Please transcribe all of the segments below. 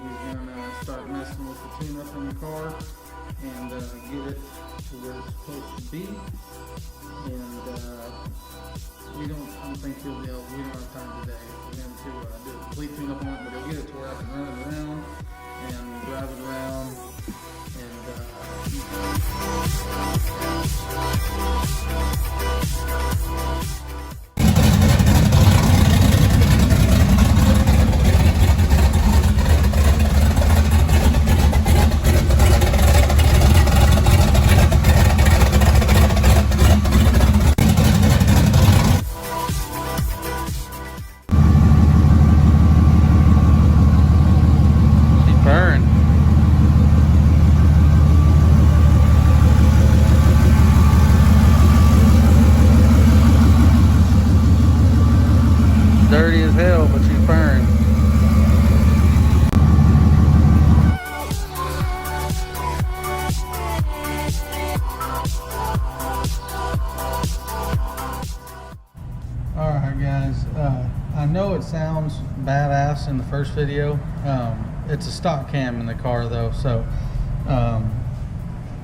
We're gonna start messing with the tune-up in the car and get it to where it's supposed to be. And I don't think we don't have time today for him to do a complete tune-up on it, but he'll get it to where I can run it around and drive it around dirty as hell, but she's purring. Alright guys, I know it sounds badass in the first video. It's a stock cam in the car though, so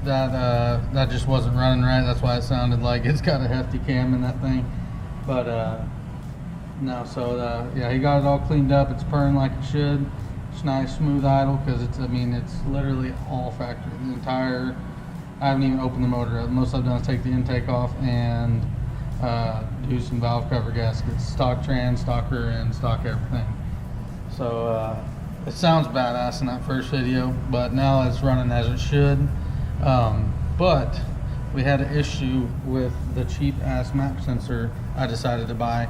that just wasn't running right. That's why it sounded like it's got a hefty cam in that thing. But no, so yeah, he got it all cleaned up. It's purring like it should. It's nice, smooth idle, because it's literally all factory. The entire, I haven't even opened the motor up. Most I've done is take the intake off and do some valve cover gaskets, stock trans, stock rear end, stock everything. So it sounds badass in that first video, but now it's running as it should. But we had an issue with the cheap ass map sensor I decided to buy.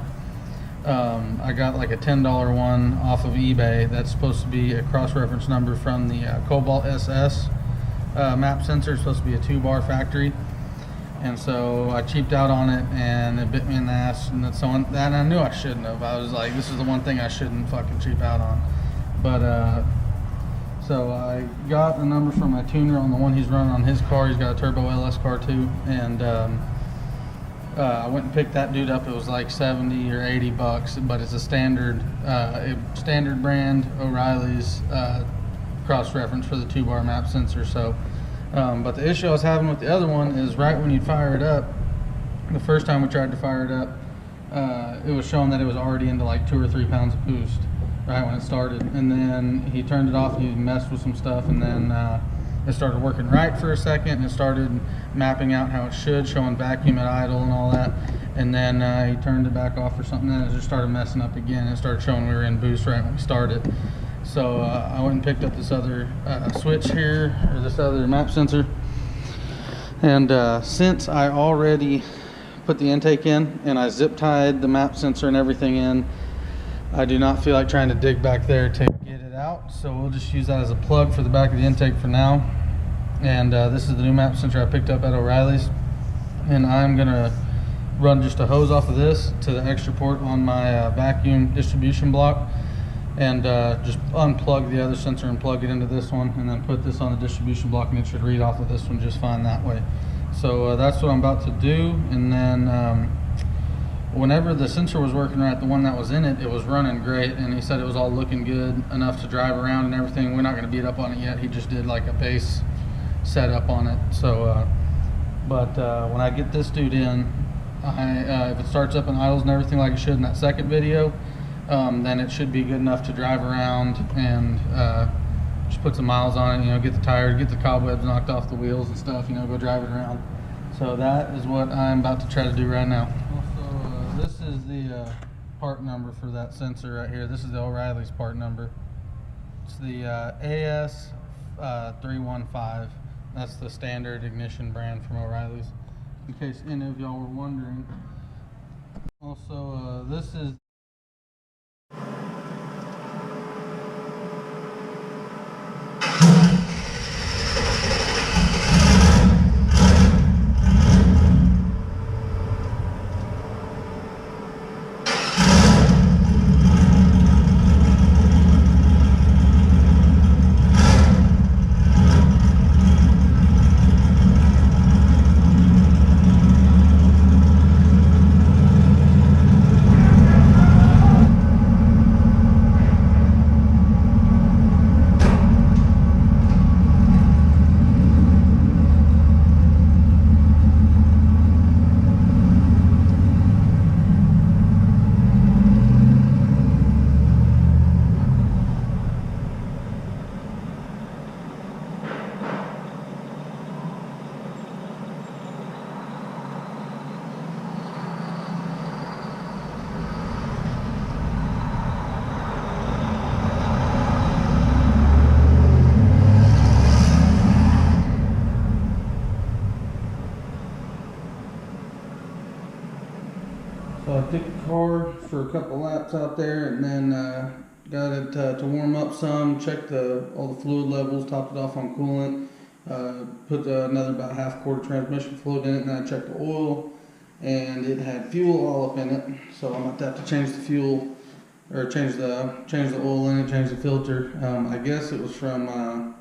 I got like a $10 one off of eBay that's supposed to be a cross-reference number from the Cobalt SS map sensor. It's supposed to be a 2-bar factory, and so I cheaped out on it and it bit me in the ass, and I knew I shouldn't have. I was like, this is the one thing I shouldn't fucking cheap out on. But so I got a number from my tuner on the one he's running on his car. He's got a turbo LS car too, and I went and picked that dude up. It was like 70 or 80 bucks, but it's a standard brand O'Reilly's cross-reference for the 2-bar map sensor. So, but the issue I was having with the other one is right when you fire it up, the first time we tried to fire it up, it was showing that it was already into like 2 or 3 pounds of boost right when it started. And then he turned it off and he messed with some stuff, and then it started working right for a second, and it started mapping out how it should, showing vacuum at idle and all that. And then he turned it back off or something, and it just started messing up again. It started showing we were in boost right when we started. So I went and picked up this other switch here, or this other map sensor. And since I already put the intake in and I zip tied the map sensor and everything in, I do not feel like trying to dig back there to get it out, so we'll just use that as a plug for the back of the intake for now. And this is the new map sensor I picked up at O'Reilly's, and I'm gonna run just a hose off of this to the extra port on my vacuum distribution block, and just unplug the other sensor and plug it into this one, and then put this on the distribution block, and it should read off of this one just fine that way. So that's what I'm about to do. And then whenever the sensor was working right, the one that was in it, it was running great, and he said it was all looking good enough to drive around and everything. We're not going to beat up on it yet. He just did like a base setup on it. So but when I get this dude in, if it starts up and idles and everything like it should in that second video, then it should be good enough to drive around and just put some miles on it, get the tires, get the cobwebs knocked off the wheels and stuff, go drive it around. So that is what I'm about to try to do right now. This is the part number for that sensor right here. This is the O'Reilly's part number. It's the AS315. That's the standard ignition brand from O'Reilly's, in case any of y'all were wondering. Also, this is car for a couple laps out there, and then got it to warm up some, checked all the fluid levels, topped it off on coolant, put another about half-quart transmission fluid in it, and then I checked the oil, and it had fuel all up in it, so I'm going to have to change the fuel, or change the oil in it, change the filter. I guess it was from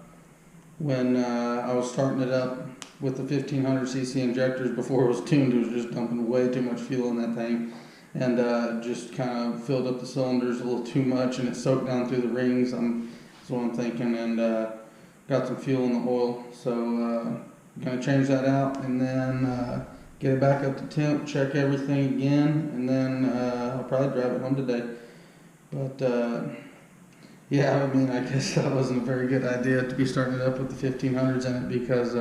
when I was starting it up with the 1500cc injectors before it was tuned. It was just dumping way too much fuel in that thing, and just kind of filled up the cylinders a little too much, and it soaked down through the rings. That's what I'm thinking, and got some fuel in the oil, so gonna change that out, and then get it back up to temp, check everything again, and then I'll probably drive it home today. But yeah, I mean, I guess that wasn't a very good idea to be starting it up with the 1500s in it, because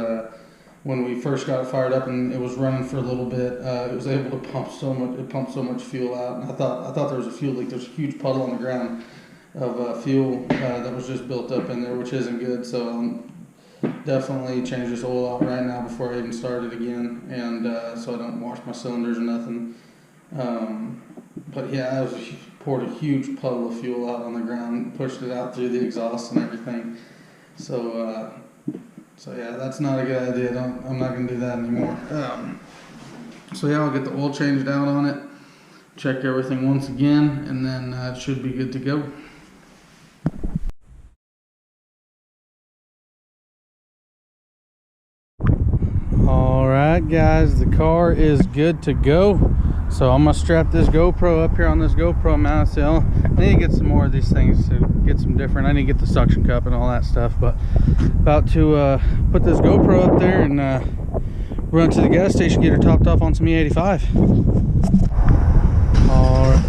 when we first got it fired up and it was running for a little bit, it was able to pump so much. It pumped so much fuel out, and I thought there was a fuel leak. There's a huge puddle on the ground of fuel that was just built up in there, which isn't good. So definitely change this oil out right now before I even start it again, and so I don't wash my cylinders or nothing. But yeah, I poured a huge puddle of fuel out on the ground, pushed it out through the exhaust and everything. So yeah, that's not a good idea. I'm not going to do that anymore. So yeah, I'll get the oil changed out on it, check everything once again, and then it should be good to go. All right, guys, the car is good to go. So I'm gonna strap this GoPro up here on this GoPro mount. So I need to get some more of these things to get some different. I need to get the suction cup and all that stuff. But about to put this GoPro up there and run to the gas station, get her topped off on some E85. All right.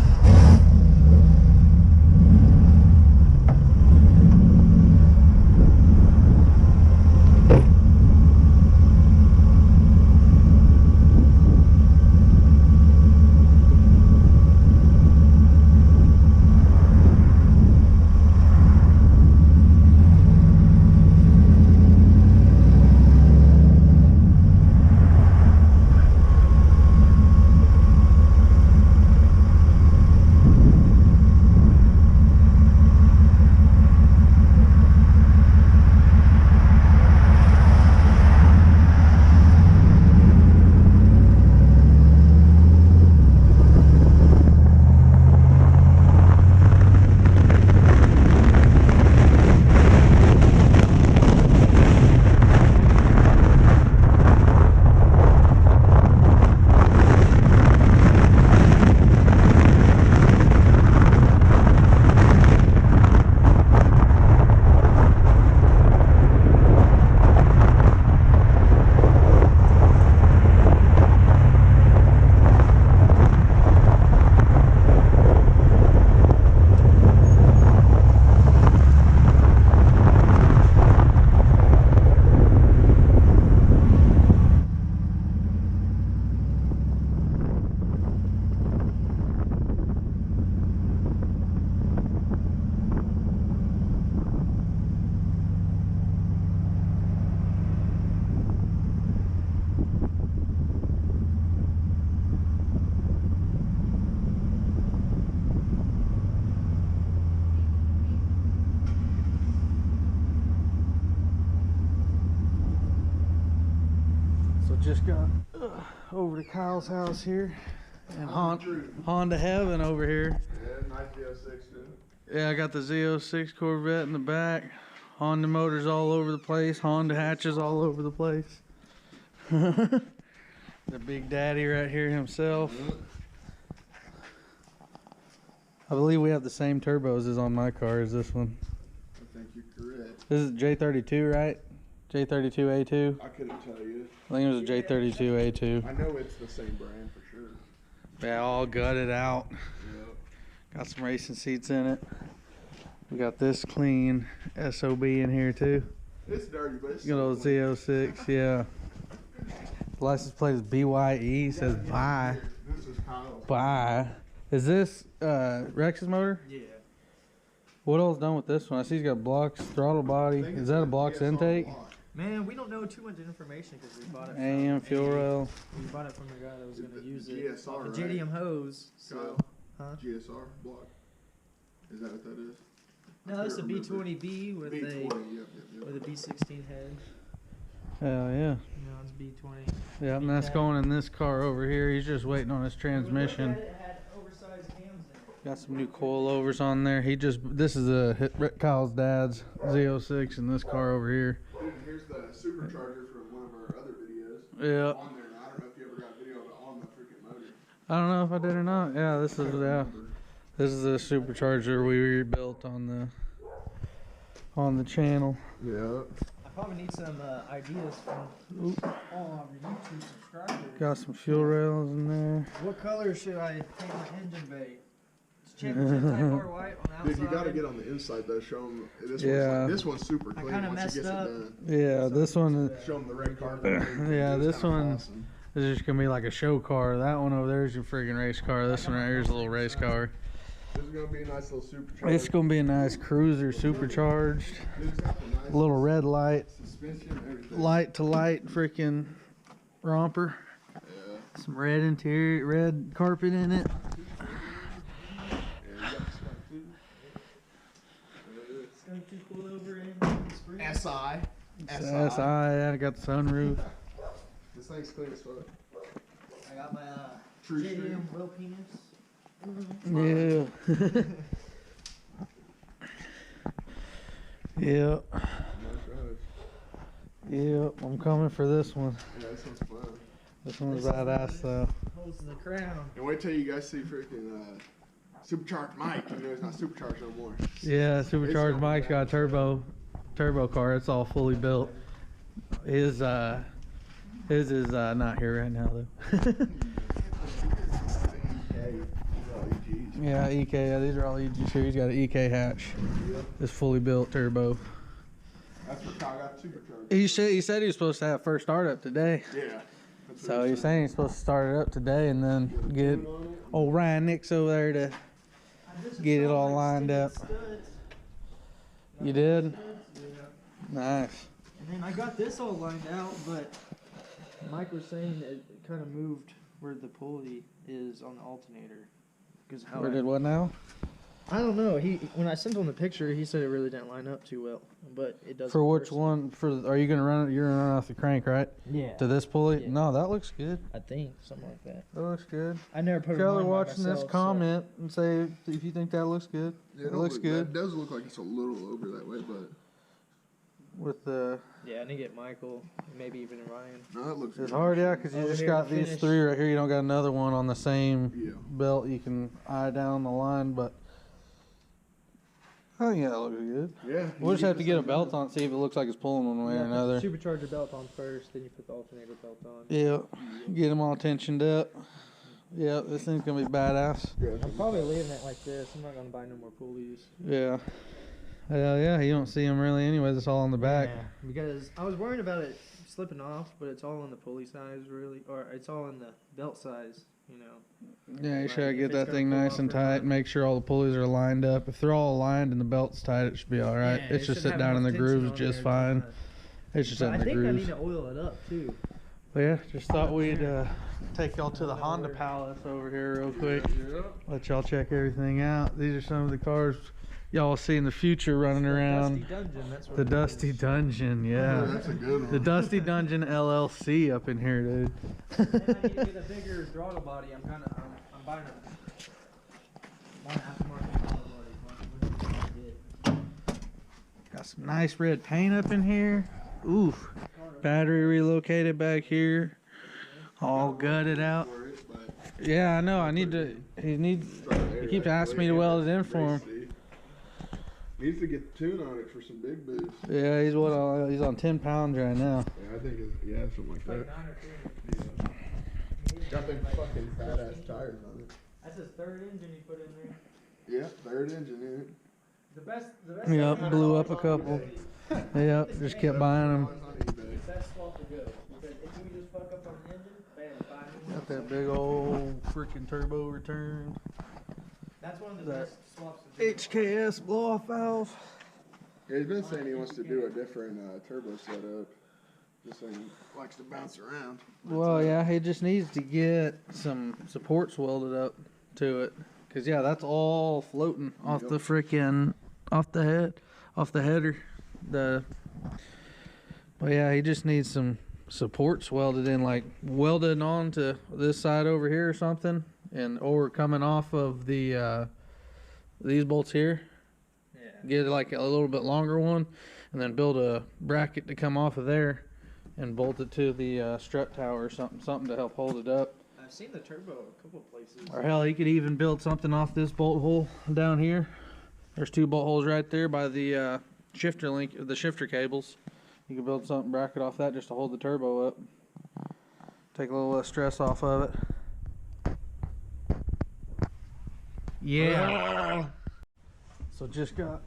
Just got over to Kyle's house here, and Honda Heaven over here. Yeah, nice Z06 too. Yeah, I got the Z06 Corvette in the back. Honda motors all over the place. Honda hatches all over the place. The Big Daddy right here himself. I believe we have the same turbos as on my car as this one. I think you're correct. This is J32, right? J32A2. I couldn't tell you. I think it was a J32A2. I know it's the same brand for sure. Yeah, all gutted out. Yep. Got some racing seats in it. We got this clean SOB in here too. It's dirty, but it's Good old Z06, yeah. The license plate is BYE, says bye. This is Kyle's. Bye. Is this Rex's motor? Yeah. What all's done with this one? I see he's got blocks, throttle body. Is that a blocks intake? Man, we don't know too much information because we bought it from AM, fuel rail. We bought it from the guy that was going to use it. GSR, The JDM hose. So Huh? GSR block. Is that what that is? No, that's a B20B with B20, yep. with a B16 head. Hell yeah. No, it's B20. Yeah, and that's going in this car over here. He's just waiting on his transmission. It had oversized cams in it. Got some new coilovers on there. This is Kyle's dad's Z06 in this car over here. Dude, here's the supercharger from one of our other videos. Yeah. On there, and I don't know if you ever got video of it on the freaking motor. I don't know if I did or not. Yeah, this is the supercharger we rebuilt on the channel. Yeah. I probably need some ideas from all our YouTube subscribers. Got some fuel rails in there. What color should I paint my engine bay? It's Type R white on the outside. Dude, you gotta get on the inside though. Show them this one's super clean. kinda Once messed he gets up. it done. Yeah, this one Show them the red carpet. Yeah, It's this kinda one awesome. is just gonna be like a show car. That one over there is your freaking race car. This one right here is a little race car. This is gonna be a nice little supercharger. It's gonna be a nice cruiser, supercharged. Dude, it's got the nice Little red light, suspension, everything. light to light, freaking romper. Yeah. Some red interior, red carpet in it. Yeah, you got the stuff too. It's going to pull over in spring. SI. It's SI, I got the sunroof. This thing's clean as fuck. I got my True JDM stream. wheel penis. Yeah. Yep. Nice ride. Yep. I'm coming for this one. Yeah, this one's fun. This one's badass though. Holds in the crown. And wait till you guys see freaking supercharged Mike. You know he's not supercharged no more. Yeah, supercharged Mike's got a turbo car. It's all fully built. His is not here right now though. Yeah, EK. Yeah, these are all EG here. He's got an EK hatch. It's fully built turbo. That's what Kyle got supercharged. He said he was supposed to have first startup today. Yeah. That's what So he's saying he's supposed to start it up today and then get old Ryan Nix over there to. Get it all lined up. You did? Yeah. Nice. And then I got this all lined out, but Mike was saying that it kind of moved where the pulley is on the alternator. Because Where did what now? I don't know. When I sent him the picture, he said it really didn't line up too well, but it does. For which one? Are you gonna run it? You're gonna run off the crank, right? Yeah. To this pulley? Yeah. No, that looks good. I think something like that. That looks good. I never put it Kelly on by watching myself, this, comment and say if you think that looks good. Yeah, it looks good. That does look like it's a little over that way, but With the. Yeah, I need to get Michael, maybe even Ryan. no, that looks It's good. hard, yeah, because you Over just here got to these finish. three right here. You don't got another one on the same Yeah. belt. You can eye down the line, but I think that looks good. Yeah. We'll just have to get a belt on, see if it looks like it's pulling one way or another. Supercharger belt on first, then you put the alternator belt on. Yeah, get them all tensioned up. Yeah, this thing's gonna be badass. I'm probably leaving it like this. I'm not gonna buy no more pulleys. Yeah. Hell yeah, you don't see them really anyways. It's all on the back. Yeah, because I was worried about it slipping off, but it's all in the pulley size, really, or it's all in the belt size. You know. Yeah, you Like, should if get it's that gonna thing pull nice off and or tight. not. Make sure all the pulleys are lined up. If they're all aligned and the belt's tight, it should be all right. Yeah, It's it just should sit have down in the enough tension grooves on just there fine. to- It's just But in I the think I need grooves. to oil it up too. But yeah, just thought we'd take y'all to the Honda Palace over here real quick. Let y'all check everything out. These are some of the cars y'all will see in the future running around. Dusty Dungeon, that's what The it Dusty is. Dungeon, yeah. That's a good one. The Dusty Dungeon LLC up in here, dude. And I need to get a bigger throttle body. I'm buying a aftermarket throttle body. Got some nice red paint up in here. Oof. Battery relocated back here. All gutted out. For it, but Yeah, I know. I need to. He keeps asking me to weld it in for him. Needs to get the tune on it for some big boost. Yeah, he's he's on 10 pounds right now. Yeah, I think it's, something like Like that. 9 or 10. Got them fucking fat ass tires on it. That's his third engine he put in there. Yeah, third engine in it. The best. Yep, blew up a couple. Yep, just kept buying them. On eBay. Best swap to go. Because if you just fuck up on an engine, bam, buy a new one. Got that big old freaking turbo return. That's one of the that best swaps to do. HKS blow off valve. Yeah, he's been saying he wants to do a different turbo setup. Just saying he likes to bounce around. Well, yeah, he just needs to get some supports welded up to it. Cause yeah, that's all floating off the freaking off the header. But yeah, he just needs some supports welded in, like welded on to this side over here or something, or coming off of the these bolts here. Yeah. Get like a little bit longer one, and then build a bracket to come off of there, and bolt it to the strut tower or something to help hold it up. I've seen the turbo a couple places. Or hell, he could even build something off this bolt hole down here. There's 2 bolt holes right there by the shifter link, the shifter cables. You could build something bracket off that just to hold the turbo up. Take a little less stress off of it. Yeah. So just got